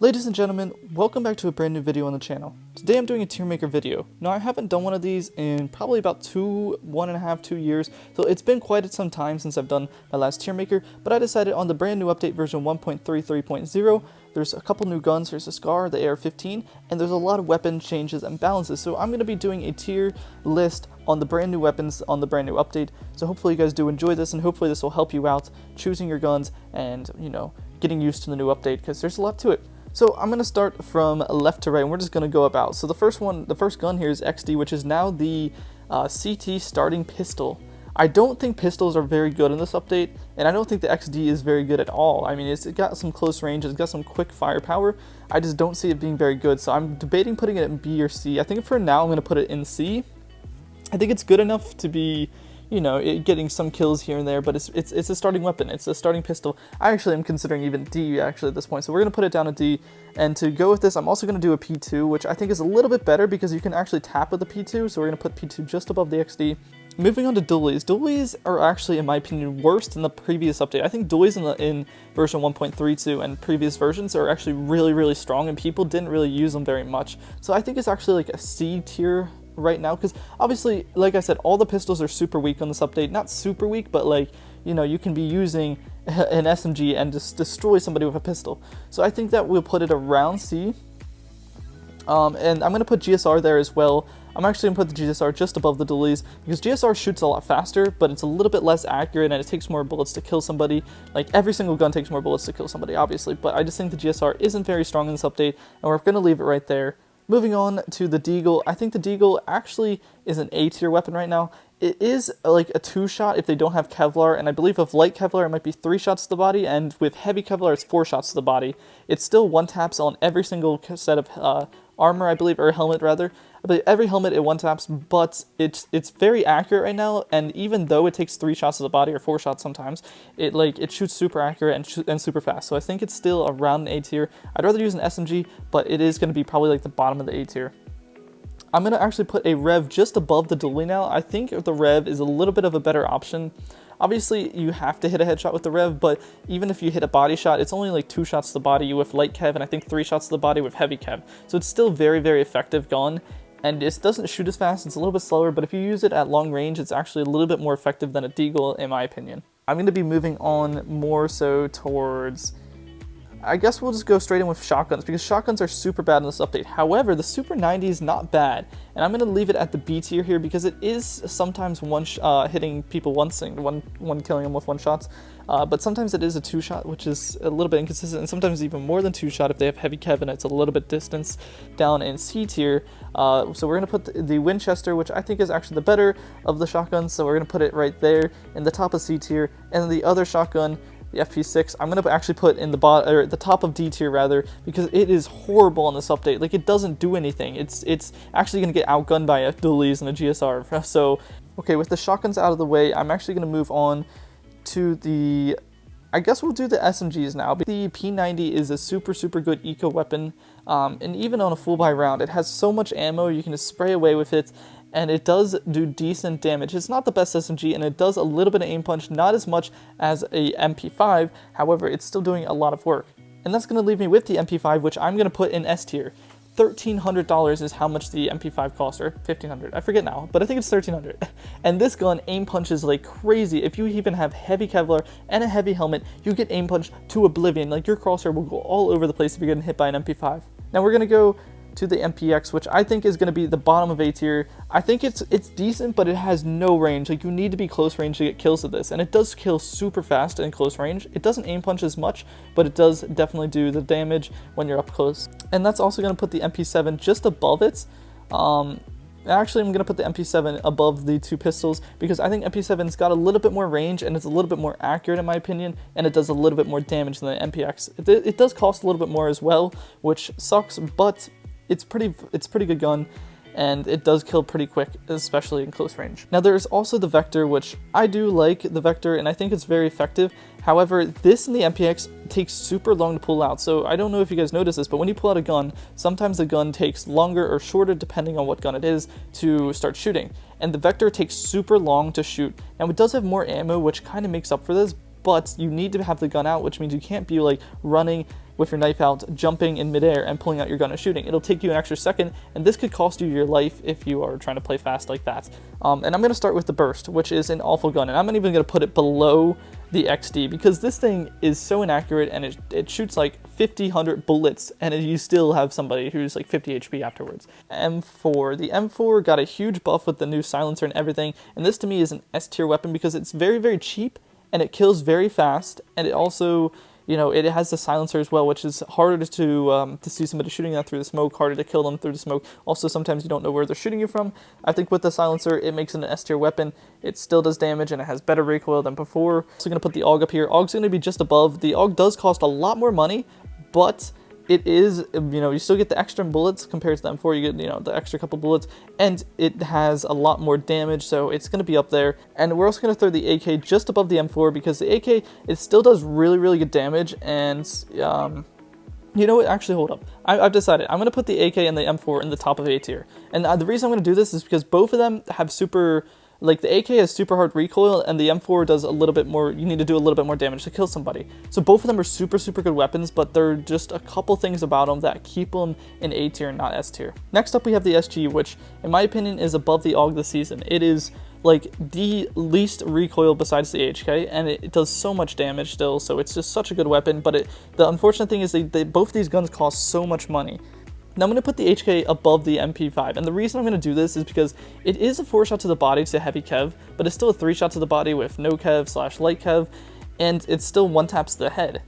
Ladies and gentlemen, welcome back to a brand new video on the channel. Today I'm doing a Tiermaker video. Now I haven't done one of these in probably about 2 years, so it's been quite some time since I've done my last Tiermaker, but I decided on the brand new update version 1.33.0, there's a couple new guns. There's a Scar, the AR-15, and there's a lot of weapon changes and balances, so I'm going to be doing a tier list on the brand new weapons on the brand new update, so hopefully you guys do enjoy this, and hopefully this will help you out choosing your guns and, you know, getting used to the new update, because there's a lot to it. So I'm going to start from left to right, and we're just going to go about. So the first gun here is XD, which is now the CT starting pistol. I don't think pistols are very good in this update, and I don't think the XD is very good at all. I mean, it's got some close range, it's got some quick firepower. I just don't see it being very good, so I'm debating putting it in B or C. I think for now I'm going to put it in C. I think it's good enough to be, you know, getting some kills here and there, but it's a starting weapon, it's a starting pistol. I actually am considering even D actually at this point, so we're going to put it down to D. And to go with this, I'm also going to do a P2, which I think is a little bit better because you can actually tap with the P2, so we're going to put P2 just above the XD. Moving on to dualies. Dualies are actually, in my opinion, worse than the previous update. I think dualies in version 1.32 and previous versions are actually really strong, and people didn't really use them very much. So I think it's actually like a C tier right now, because obviously, like I said, all the pistols are super weak on this update. Not super weak, but like, you know, you can be using an SMG and just destroy somebody with a pistol. So I think that we'll put it around C. And I'm going to put GSR there as well. I'm actually going to put the GSR just above the dualies, because GSR shoots a lot faster, but it's a little bit less accurate, and it takes more bullets to kill somebody. Like, every single gun takes more bullets to kill somebody, obviously, but I just think the GSR isn't very strong in this update, and we're going to leave it right there. Moving on to the Deagle, I think the Deagle actually is an A tier weapon right now. It is like a 2-shot if they don't have Kevlar, and I believe with light Kevlar it might be 3 shots to the body, and with heavy Kevlar it's 4 shots to the body. It's still one-taps on every single set of armor, I believe, or helmet rather. I believe every helmet it one-taps, but it's very accurate right now, and even though it takes 3 shots to the body, or 4 shots sometimes, it shoots super accurate and super fast, so I think it's still around an A tier. I'd rather use an SMG, but it is going to be probably like the bottom of the A tier. I'm going to actually put a Rev just above the dually now. I think the Rev is a little bit of a better option. Obviously, you have to hit a headshot with the Rev, but even if you hit a body shot, it's only like 2 shots to the body with light Kev, and I think 3 shots to the body with heavy Kev. So it's still very effective gun, and it doesn't shoot as fast, it's a little bit slower, but if you use it at long range, it's actually a little bit more effective than a Deagle, in my opinion. I'm going to be moving on more so towards, I guess we'll just go straight in with shotguns, because shotguns are super bad in this update. However, the Super 90 is not bad, and I'm going to leave it at the B tier here because it is sometimes hitting people once, one killing them with 1 shots, but sometimes it is a 2-shot, which is a little bit inconsistent, and sometimes even more than 2-shot if they have heavy Kev and it's a little bit distance down in C tier. So we're going to put the Winchester, which I think is actually the better of the shotguns, so we're going to put it right there in the top of C tier, and the other shotgun, the FP6, I'm going to actually put in the top of D tier rather, because it is horrible on this update. Like, it doesn't do anything. It's actually going to get outgunned by a dualies and a GSR. So, okay, with the shotguns out of the way, I'm actually going to move on to the, I guess we'll do the SMGs now. The P90 is a super good eco weapon, and even on a full buy round, it has so much ammo, you can just spray away with it, and it does do decent damage. It's not the best SMG, and it does a little bit of aim punch, not as much as a MP5, however, it's still doing a lot of work. And that's going to leave me with the MP5, which I'm going to put in S tier. $1,300 is how much the MP5 costs, or $1,500, I forget now, but I think it's $1,300. And this gun aim punches like crazy. If you even have heavy Kevlar and a heavy helmet, you get aim punched to oblivion. Like, your crosshair will go all over the place if you're getting hit by an MP5. Now we're going to go to the MPX, which I think is going to be the bottom of A tier. I think it's decent, but it has no range. Like, you need to be close range to get kills with this, and it does kill super fast in close range. It doesn't aim punch as much, but it does definitely do the damage when you're up close. And that's also going to put the MP7 just above it. Actually, I'm going to put the MP7 above the 2 pistols, because I think MP7's got a little bit more range, and it's a little bit more accurate in my opinion, and it does a little bit more damage than the MPX. It does cost a little bit more as well, which sucks, but it's pretty good gun, and it does kill pretty quick, especially in close range. Now there's also the Vector, which I do like the Vector, and I think it's very effective. However, this and the MPX takes super long to pull out, so I don't know if you guys notice this, but when you pull out a gun, sometimes the gun takes longer or shorter depending on what gun it is to start shooting. And the Vector takes super long to shoot. Now it does have more ammo, which kind of makes up for this, but you need to have the gun out, which means you can't be like running with your knife out, jumping in midair and pulling out your gun and shooting. It'll take you an extra second, and this could cost you your life if you are trying to play fast like that. And I'm going to start with the burst, which is an awful gun, and I'm not even going to put it below the XD because this thing is so inaccurate, and it shoots like 100 bullets, and you still have somebody who's like 50 HP afterwards. M4. The M4 got a huge buff with the new silencer and everything, and this to me is an S tier weapon because it's very, very cheap, and it kills very fast, and it also, you know, it has the silencer as well, which is harder to see somebody shooting that through the smoke, harder to kill them through the smoke. Also, sometimes you don't know where they're shooting you from. I think with the silencer, it makes it an S tier weapon. It still does damage, and it has better recoil than before. So I'm going to put the AUG up here. AUG's going to be just above. The AUG does cost a lot more money, but it is, you know, you still get the extra bullets compared to the M4. You get, you know, the extra couple bullets, and it has a lot more damage, so it's going to be up there. And we're also going to throw the AK just above the M4 because the AK, it still does really, really good damage. And you know what? Actually, hold up. I've decided. I'm going to put the AK and the M4 in the top of A tier. And the reason I'm going to do this is because both of them have super... Like, the AK has super hard recoil, and the M4 does a little bit more, you need to do a little bit more damage to kill somebody. So both of them are super, super good weapons, but there are just a couple things about them that keep them in A tier, not S tier. Next up, we have the SG, which, in my opinion, is above the AUG this season. It is, like, the least recoil besides the HK, and it does so much damage still, so it's just such a good weapon, but the unfortunate thing is both these guns cost so much money. Now I'm going to put the HK above the MP5, and the reason I'm going to do this is because it is a 4-shot to the body to heavy kev, but it's still a 3-shot to the body with no kev / light kev, and it still 1-taps the head.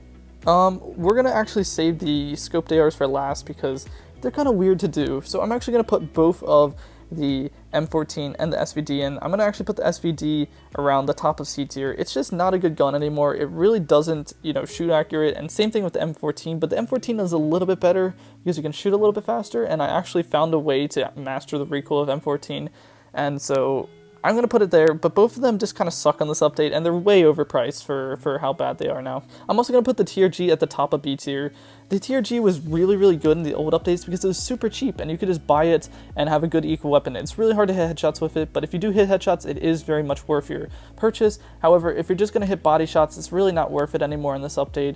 We're going to actually save the scoped ARs for last because they're kind of weird to do, so I'm actually going to put both of the M14 and the SVD in. I'm going to actually put the SVD around the top of C tier. It's just not a good gun anymore. It really doesn't, you know, shoot accurate, and same thing with the M14, but the M14 is a little bit better because you can shoot a little bit faster, and I actually found a way to master the recoil of M14, and so I'm going to put it there, but both of them just kind of suck on this update, and they're way overpriced for how bad they are now. I'm also going to put the TRG at the top of B tier. The TRG was really, really good in the old updates because it was super cheap, and you could just buy it and have a good equal weapon. It's really hard to hit headshots with it, but if you do hit headshots, it is very much worth your purchase. However, if you're just going to hit body shots, it's really not worth it anymore in this update.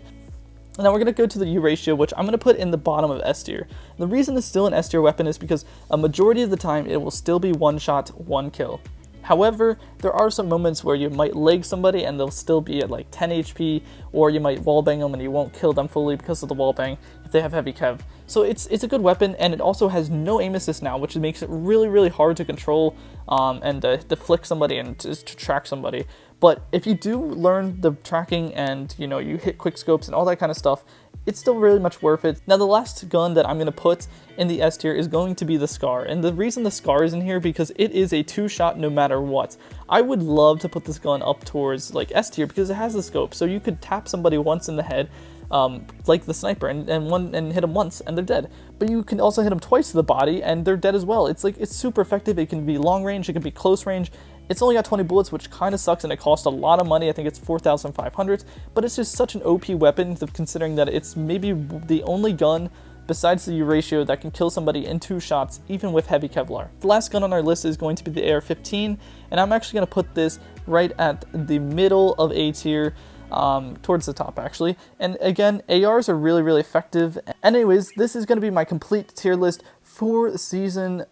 Now we're going to go to the U ratio, which I'm going to put in the bottom of S tier. The reason it's still an S tier weapon is because a majority of the time it will still be 1 shot, 1 kill. However, there are some moments where you might leg somebody and they'll still be at like 10 HP, or you might wallbang them and you won't kill them fully because of the wallbang if they have heavy kev. So it's a good weapon, and it also has no aim assist now, which makes it really, really hard to control and to flick somebody and to track somebody. But if you do learn the tracking and, you know, you hit quick scopes and all that kind of stuff, it's still really much worth it. Now the last gun that I'm going to put in the S tier is going to be the Scar, and the reason the Scar is in here because it is a 2-shot no matter what. I would love to put this gun up towards like S tier because it has the scope, so you could tap somebody once in the head, like the sniper, and hit them once and they're dead. But you can also hit them twice to the body and they're dead as well. It's like, it's super effective. It can be long range, it can be close range. It's only got 20 bullets, which kind of sucks, and it costs a lot of money. I think it's 4,500, but it's just such an OP weapon considering that it's maybe the only gun besides the U ratio that can kill somebody in 2 shots, even with heavy Kevlar. The last gun on our list is going to be the AR-15, and I'm actually going to put this right at the middle of A tier, towards the top actually. And again, ARs are really, really effective. Anyways, this is going to be my complete tier list for Season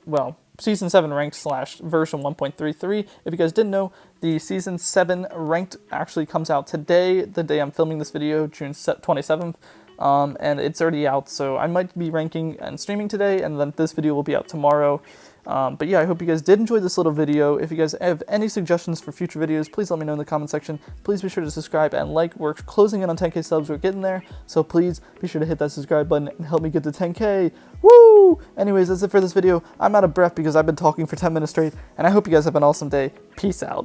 7 ranked / version 1.33. If you guys didn't know, the Season 7 ranked actually comes out today, the day I'm filming this video, June 27th. And it's already out, so I might be ranking and streaming today, and then this video will be out tomorrow. But yeah, I hope you guys did enjoy this little video. If you guys have any suggestions for future videos, please let me know in the comment section. Please be sure to subscribe and like. We're closing in on 10k subs, we're getting there, so please be sure to hit that subscribe button and help me get to 10k. Woo! Anyways, that's it for this video. I'm out of breath because I've been talking for 10 minutes straight, and I hope you guys have an awesome day. Peace out.